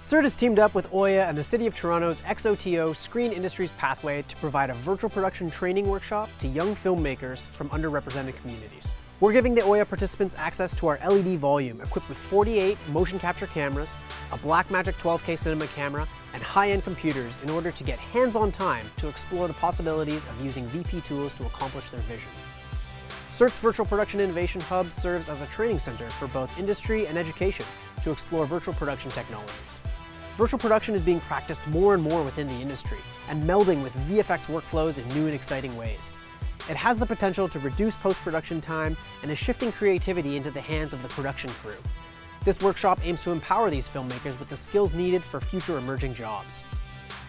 SIRT has teamed up with OYA and the City of Toronto's xoTO Screen Industries Pathway to provide a virtual production training workshop to young filmmakers from underrepresented communities. We're giving the OYA participants access to our LED volume equipped with 48 motion capture cameras, a Blackmagic 12K cinema camera, and high-end computers in order to get hands-on time to explore the possibilities of using VP tools to accomplish their vision. SIRT's Virtual Production Innovation Hub serves as a training center for both industry and education to explore virtual production technologies. Virtual production is being practiced more and more within the industry and melding with VFX workflows in new and exciting ways. It has the potential to reduce post-production time and is shifting creativity into the hands of the production crew. This workshop aims to empower these filmmakers with the skills needed for future emerging jobs.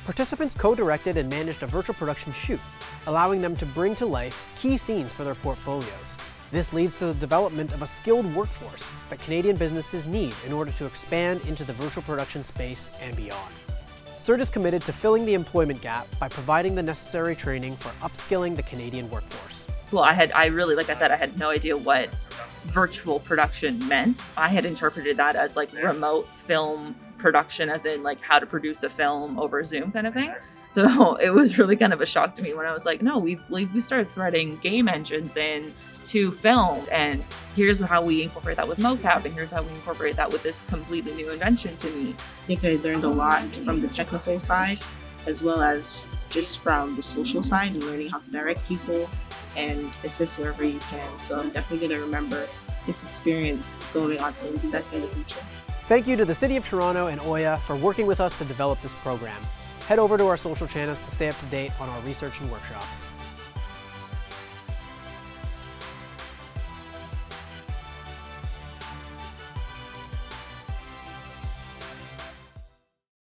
Participants co-directed and managed a virtual production shoot, allowing them to bring to life key scenes for their portfolios. This leads to the development of a skilled workforce that Canadian businesses need in order to expand into the virtual production space and beyond. SIRT is committed to filling the employment gap by providing the necessary training for upskilling the Canadian workforce. Well, I had no idea what virtual production meant. I had interpreted that as like remote film production, as in like how to produce a film over Zoom kind of thing. So it was really kind of a shock to me when I was like, no, we started threading game engines in to film, and here's how we incorporate that with mocap, and here's how we incorporate that with this completely new invention to me. I think I learned a lot from the technical side, as well as just from the social side, and learning how to direct people and assist wherever you can. So I'm definitely going to remember this experience going on to sets in the future. Thank you to the City of Toronto and OYA for working with us to develop this program. Head over to our social channels to stay up to date on our research and workshops.